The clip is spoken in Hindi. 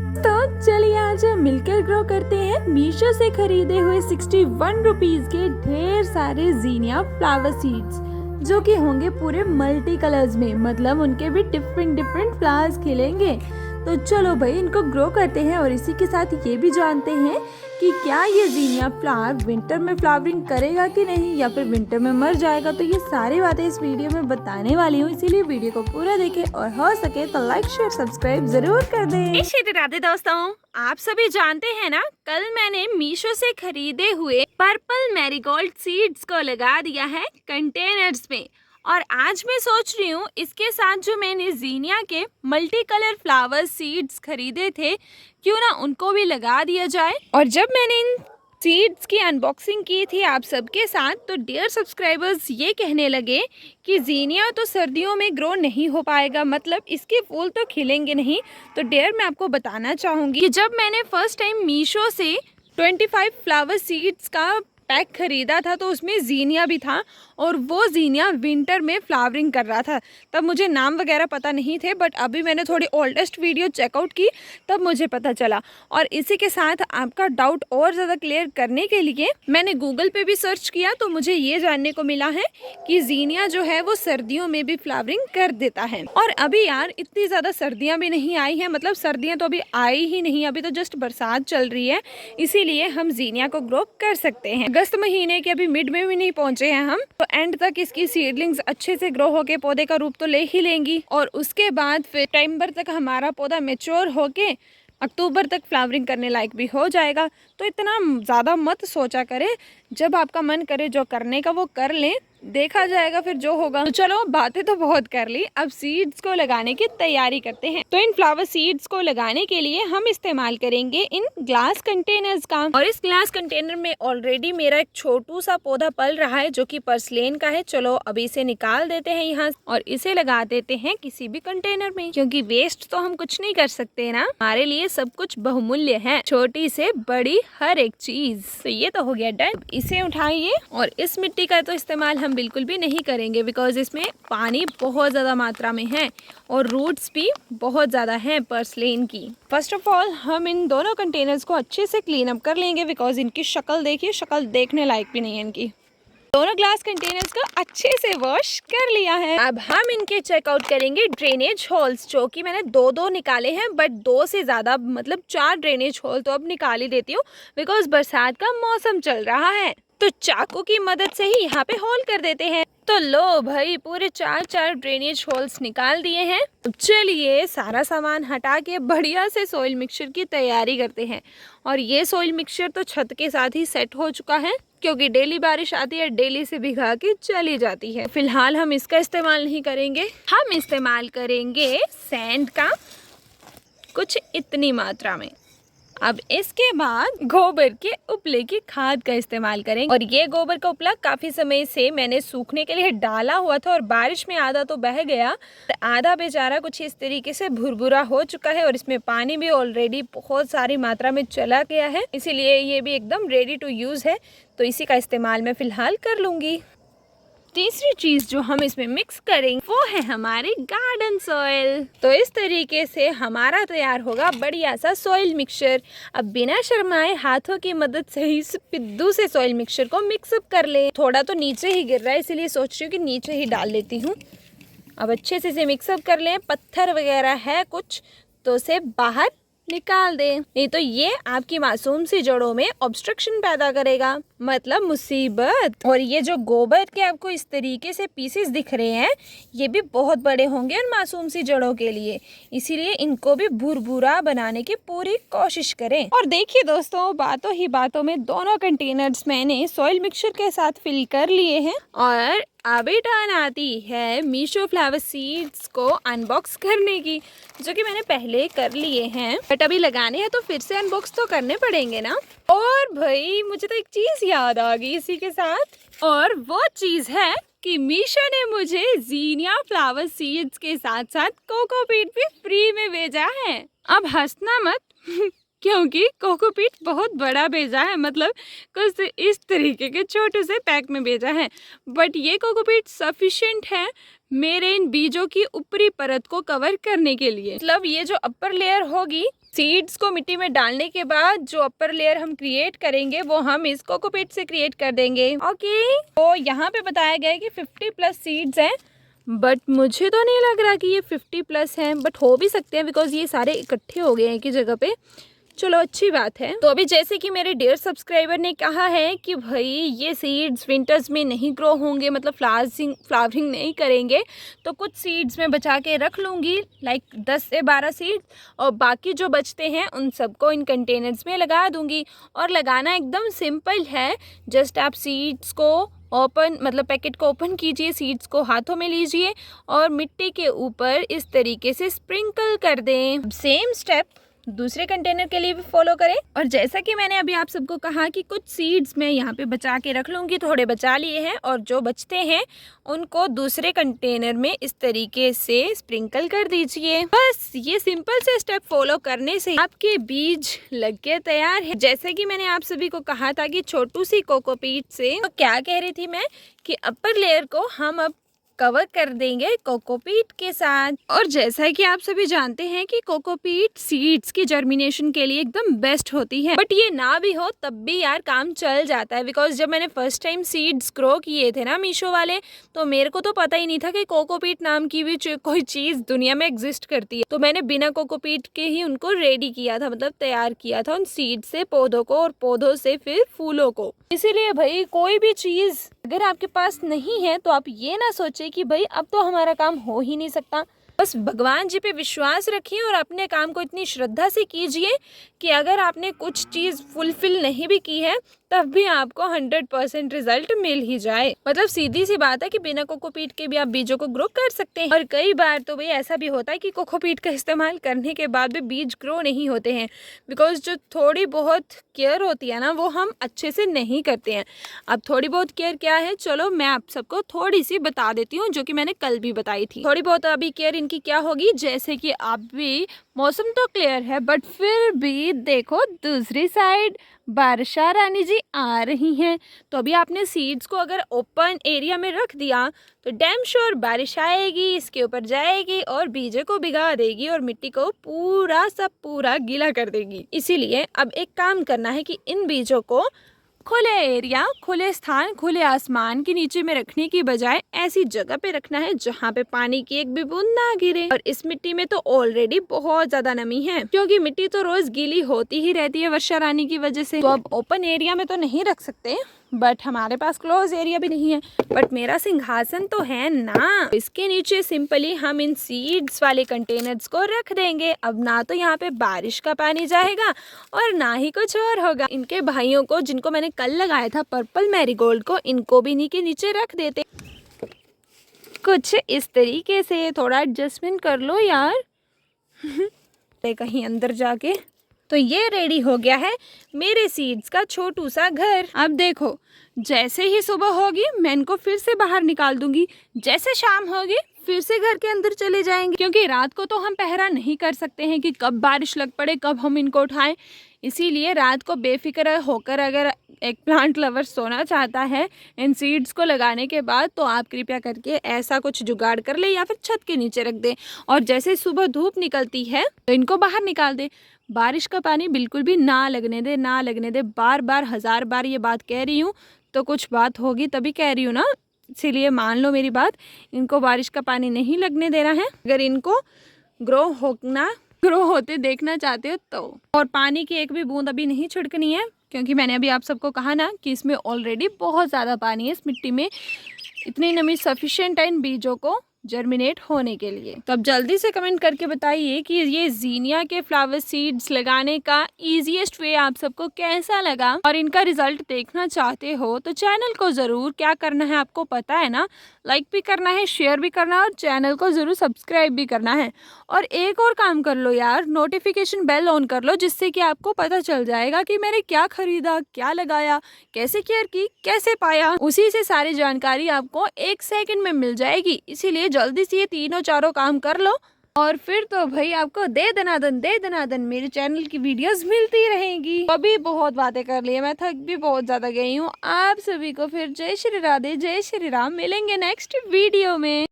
तो चलिए आज हम मिलकर ग्रो करते हैं मीशो से खरीदे हुए 61 रुपीज के ढेर सारे जीनिया फ्लावर सीड्स, जो कि होंगे पूरे मल्टी कलर्स में, मतलब उनके भी डिफरेंट डिफरेंट फ्लावर्स खिलेंगे। तो चलो भाई इनको ग्रो करते हैं और इसी के साथ ये भी जानते हैं कि क्या ये जीनिया फ्लावर विंटर में फ्लावरिंग करेगा कि नहीं, या फिर विंटर में मर जाएगा। तो ये सारी बातें इस वीडियो में बताने वाली हूँ, इसीलिए वीडियो को पूरा देखें और हो सके तो लाइक शेयर सब्सक्राइब जरूर कर दें। राधे दोस्तों, आप सभी जानते हैं ना, कल मैंने मीशो से खरीदे हुए पर्पल मैरीगोल्ड सीड्स को लगा दिया है कंटेनर्स में, और आज मैं सोच रही हूँ इसके साथ जो मैंने जीनिया के मल्टी कलर फ्लावर सीड्स खरीदे थे, क्यों ना उनको भी लगा दिया जाए। और जब मैंने इन सीड्स की अनबॉक्सिंग की थी आप सबके साथ, तो डियर सब्सक्राइबर्स ये कहने लगे कि जीनिया तो सर्दियों में ग्रो नहीं हो पाएगा, मतलब इसके फूल तो खिलेंगे नहीं। तो डियर मैं आपको बताना चाहूँगी कि जब मैंने फर्स्ट टाइम मीशो से 25 फ्लावर सीड्स का पैक खरीदा था, तो उसमें जीनिया भी था, और वो जीनिया विंटर में फ्लावरिंग कर रहा था। तब मुझे नाम वगैरह पता नहीं थे, बट अभी मैंने थोड़ी ओल्डेस्ट वीडियो चेकआउट की, तब मुझे पता चला। और इसी के साथ आपका डाउट और ज़्यादा क्लियर करने के लिए मैंने गूगल पे भी सर्च किया, तो मुझे ये जानने को मिला है कि जीनिया जो है वो सर्दियों में भी फ्लावरिंग कर देता है। और अभी यार इतनी ज़्यादा सर्दियाँ भी नहीं आई हैं, मतलब सर्दियाँ तो अभी आई ही नहीं, अभी तो जस्ट बरसात चल रही है, इसीलिए हम जीनिया को ग्रो कर सकते हैं। अगस्त महीने के अभी मिड में भी नहीं पहुंचे हैं हम, तो एंड तक इसकी सीडलिंग्स अच्छे से ग्रो होके पौधे का रूप तो ले ही लेंगी, और उसके बाद फिर सितंबर तक हमारा पौधा मैच्योर होके अक्टूबर तक फ्लावरिंग करने लायक भी हो जाएगा। तो इतना ज़्यादा मत सोचा करें, जब आपका मन करे जो करने का वो कर लें, देखा जाएगा फिर जो होगा। तो चलो बातें तो बहुत कर ली, अब सीड्स को लगाने की तैयारी करते हैं। तो इन फ्लावर सीड्स को लगाने के लिए हम इस्तेमाल करेंगे इन ग्लास कंटेनर्स का, और इस ग्लास कंटेनर में ऑलरेडी मेरा एक छोटू सा पौधा पल रहा है जो कि पर्सलेन का है। चलो अभी इसे निकाल देते हैं यहाँ, और इसे लगा देते हैं किसी भी कंटेनर में, क्योंकि वेस्ट तो हम कुछ नहीं कर सकते ना, हमारे लिए सब कुछ बहुमूल्य है, छोटी से बड़ी हर एक चीज। तो ये तो हो गया डन। इसे उठाइए, और इस मिट्टी का तो इस्तेमाल हम बिल्कुल भी नहीं करेंगे, बिकॉज इसमें पानी बहुत ज़्यादा मात्रा में है और रूट्स भी बहुत ज़्यादा हैं पर्सलेन की। फर्स्ट ऑफ ऑल हम इन दोनों कंटेनर्स को अच्छे से क्लीन अप कर लेंगे, बिकॉज इनकी शक्ल देखिए, शक्ल देखने लायक भी नहीं है इनकी। दोनों ग्लास कंटेनर्स को अच्छे से वॉश कर लिया है। अब हम इनके चेकआउट करेंगे ड्रेनेज होल्स, जो कि मैंने दो निकाले हैं, बट 2 से ज़्यादा मतलब 4 ड्रेनेज होल तो अब निकाल ही देती हूँ, बिकॉज बरसात का मौसम चल रहा है। तो चाकू की मदद से ही यहाँ पे होल कर देते हैं। तो लो भाई पूरे 4 ड्रेनेज होल्स निकाल दिए हैं। चलिए सारा सामान हटा के बढ़िया से सॉइल मिक्सचर की तैयारी करते हैं। और ये सॉइल मिक्सचर तो छत के साथ ही सेट हो चुका है, क्योंकि डेली बारिश आती है, डेली से भिगा के चली जाती है। फिलहाल हम इसका इस्तेमाल नहीं करेंगे, हम इस्तेमाल करेंगे सैंड का कुछ इतनी मात्रा में। अब इसके बाद गोबर के उपले की खाद का इस्तेमाल करेंगे, और ये गोबर का उपला काफी समय से मैंने सूखने के लिए डाला हुआ था, और बारिश में आधा तो बह गया, आधा बेचारा कुछ इस तरीके से भुरभुरा हो चुका है, और इसमें पानी भी ऑलरेडी बहुत सारी मात्रा में चला गया है, इसीलिए ये भी एकदम रेडी टू यूज है। तो इसी का इस्तेमाल मैं फिलहाल कर लूंगी। तीसरी चीज जो हम इसमें मिक्स करेंगे वो है हमारी गार्डन सॉइल। तो इस तरीके से हमारा तैयार होगा बढ़िया सा सॉइल मिक्सचर। अब बिना शर्माए हाथों की मदद से ही पिद्दू से सॉइल मिक्सचर को मिक्सअप कर ले। थोड़ा तो नीचे ही गिर रहा है, इसीलिए सोच रही हूँ कि नीचे ही डाल लेती हूँ। अब अच्छे से इसे मिक्सअप कर लें, पत्थर वगैरह है कुछ तो उसे बाहर निकाल दें, नहीं तो ये आपकी मासूम सी जड़ों में ऑब्स्ट्रक्शन पैदा करेगा, मतलब मुसीबत। और ये जो गोबर के आपको इस तरीके से पीसेस दिख रहे हैं, ये भी बहुत बड़े होंगे उन मासूम सी जड़ों के लिए, इसीलिए इनको भी भुरभुरा बनाने की पूरी कोशिश करें। और देखिए दोस्तों, बातों ही बातों में दोनों कंटेनर्स मैंने सॉइल मिक्सचर के साथ फिल कर लिए हैं, और अभी टर्न आती है मीशो फ्लावर सीड्स को अनबॉक्स करने की, जो कि मैंने पहले कर लिए हैं, बट अभी लगाने हैं तो फिर से अनबॉक्स तो करने पड़ेंगे ना। और भाई मुझे तो एक चीज़ याद आ गई इसी के साथ, और वो चीज़ है कि मीशो ने मुझे जीनिया फ्लावर सीड्स के साथ साथ कोकोपीट भी फ्री में भेजा है। अब हंसना मत क्योंकि कोकोपीट बहुत बड़ा भेजा है, मतलब कुछ इस तरीके के छोटे से पैक में भेजा है, बट ये कोकोपीट सफिशिएंट है मेरे इन बीजों की ऊपरी परत को कवर करने के लिए। मतलब ये जो अपर लेयर होगी सीड्स को मिट्टी में डालने के बाद जो अपर लेयर हम क्रिएट करेंगे वो हम इस कोकोपीट से क्रिएट कर देंगे। ओके, तो यहाँ पे बताया गया है कि 50+ सीड्स हैं, बट मुझे तो नहीं लग रहा कि ये 50+ हैं, बट हो भी सकते हैं बिकॉज ये सारे इकट्ठे हो गए हैं एक ही जगह पे। चलो अच्छी बात है। तो अभी जैसे कि मेरे डियर सब्सक्राइबर ने कहा है कि भाई ये सीड्स विंटर्स में नहीं ग्रो होंगे, मतलब फ्लावरिंग नहीं करेंगे, तो कुछ सीड्स मैं बचा के रख लूँगी, लाइक 10 से 12 सीड्स, और बाकी जो बचते हैं उन सबको इन कंटेनर्स में लगा दूँगी। और लगाना एकदम सिंपल है, जस्ट आप सीड्स को ओपन, मतलब पैकेट को ओपन कीजिए, सीड्स को हाथों में लीजिए और मिट्टी के ऊपर इस तरीके से स्प्रिंकल कर दें। सेम स्टेप दूसरे कंटेनर के लिए भी फॉलो करें। और जैसा कि मैंने अभी आप सबको कहा कि कुछ सीड्स मैं यहाँ पे बचा के रख लूँगी, थोड़े बचा लिए हैं, और जो बचते हैं उनको दूसरे कंटेनर में इस तरीके से स्प्रिंकल कर दीजिए। बस ये सिंपल से स्टेप फॉलो करने से आपके बीज लग के तैयार है। जैसे कि मैंने आप सभी को कहा था कि छोटू सी कोकोपीट से, तो क्या कह रही थी मैं कि अपर लेयर को हम अब कवर कर देंगे कोकोपीट के साथ। और जैसा कि आप सभी जानते हैं कि कोकोपीट सीड्स की जर्मिनेशन के लिए एकदम बेस्ट होती है, बट ये ना भी हो तब भी यार काम चल जाता है। बिकॉज जब मैंने फर्स्ट टाइम सीड्स ग्रो किए थे ना मीशो वाले, तो मेरे को तो पता ही नहीं था कि कोकोपीट नाम की भी कोई चीज़ दुनिया में एग्जिस्ट करती है। तो मैंने बिना कोकोपीट के ही उनको रेडी किया था, मतलब तैयार किया था उन सीड से पौधों को, और पौधों से फिर फूलों को। इसीलिए भाई कोई भी चीज़ अगर आपके पास नहीं है तो आप ये ना सोचे कि भाई अब तो हमारा काम हो ही नहीं सकता। बस भगवान जी पे विश्वास रखिए और अपने काम को इतनी श्रद्धा से कीजिए कि अगर आपने कुछ चीज़ फुलफिल नहीं भी की है तब भी आपको 100% रिजल्ट मिल ही जाए। मतलब सीधी सी बात है कि बिना कोकोपीट के भी आप बीजों को ग्रो कर सकते हैं। और कई बार तो भाई ऐसा भी होता है कि कोकोपीट का इस्तेमाल करने के बाद भी बीज ग्रो नहीं होते हैं, बिकॉज जो थोड़ी बहुत केयर होती है ना वो हम अच्छे से नहीं करते हैं। अब थोड़ी बहुत केयर क्या है, चलो मैं आप सबको थोड़ी सी बता देती हूँ, जो कि मैंने कल भी बताई थी। थोड़ी बहुत अभी केयर इनकी क्या होगी, जैसे कि आप भी, मौसम तो क्लियर है बट फिर भी देखो दूसरी साइड बारिशा रानी जी आ रही हैं। तो अभी आपने सीड्स को अगर ओपन एरिया में रख दिया तो डैम श्योर बारिश आएगी, इसके ऊपर जाएगी और बीजों को भिगा देगी और मिट्टी को पूरा गीला कर देगी। इसीलिए अब एक काम करना है कि इन बीजों को खुले एरिया, खुले स्थान, खुले आसमान के नीचे में रखने की बजाय ऐसी जगह पे रखना है जहाँ पे पानी की एक भी बूंद ना गिरे। और इस मिट्टी में तो ऑलरेडी बहुत ज्यादा नमी है, क्योंकि मिट्टी तो रोज गीली होती ही रहती है वर्षा रानी की वजह से। तो अब ओपन एरिया में तो नहीं रख सकते, बट हमारे पास क्लोज एरिया भी नहीं है, बट मेरा सिंहासन तो है ना। इसके नीचे सिंपली हम इन सीड्स वाले कंटेनर्स को रख देंगे। अब ना तो यहाँ पे बारिश का पानी जाएगा और ना ही कुछ और होगा। इनके भाइयों को, जिनको मैंने कल लगाया था पर्पल मैरीगोल्ड को, इनको भी इन्हीं के नीचे रख देते। कुछ इस तरीके से थोड़ा एडजस्टमेंट कर लो यार कहीं अंदर जाके। तो ये रेडी हो गया है मेरे सीड्स का छोटू सा घर। अब देखो जैसे ही सुबह होगी मैं इनको फिर से बाहर निकाल दूंगी, जैसे शाम होगी फिर से घर के अंदर चले जाएंगे, क्योंकि रात को तो हम पहरा नहीं कर सकते हैं कि कब बारिश लग पड़े, कब हम इनको उठाएं। इसीलिए रात को बेफिक्र होकर अगर एक प्लांट लवर सोना चाहता है इन सीड्स को लगाने के बाद, तो आप कृपया करके ऐसा कुछ जुगाड़ कर ले या फिर छत के नीचे रख दे, और जैसे सुबह धूप निकलती है तो इनको बाहर निकाल दे। बारिश का पानी बिल्कुल भी ना लगने दे, ना लगने दे। बार बार 1000 बार ये बात कह रही हूँ, तो कुछ बात होगी तभी कह रही हूँ ना, इसीलिए मान लो मेरी बात। इनको बारिश का पानी नहीं लगने देना है अगर इनको ग्रो होते देखना चाहते हो तो। और पानी की एक भी बूंद अभी नहीं छिड़कनी है, क्योंकि मैंने अभी आप सबको कहा ना कि इसमें ऑलरेडी बहुत ज़्यादा पानी है इस मिट्टी में। इतनी नमी सफिशिएंट है इन बीजों को जर्मिनेट होने के लिए। तो अब जल्दी से कमेंट करके बताइए कि ये जीनिया के फ्लावर सीड्स लगाने का इजीएस्ट वे आप सबको कैसा लगा, और इनका रिजल्ट देखना चाहते हो तो चैनल को ज़रूर क्या करना है आपको पता है ना, लाइक भी करना है, शेयर भी करना है और चैनल को ज़रूर सब्सक्राइब भी करना है। और एक और काम कर लो यार, नोटिफिकेशन बेल ऑन कर लो, जिससे कि आपको पता चल जाएगा कि मैंने क्या खरीदा, क्या लगाया, कैसे केयर की, कैसे पाया। उसी से सारी जानकारी आपको 1 सेकंड में मिल जाएगी। इसीलिए जल्दी से ये 3-4 काम कर लो, और फिर तो भाई आपको दे दनादन मेरे चैनल की वीडियोस मिलती रहेंगी। अभी बहुत बातें कर ली, मैं थक भी बहुत ज़्यादा गई हूँ। आप सभी को फिर जय श्री राधे, जय श्री राम। मिलेंगे नेक्स्ट वीडियो में।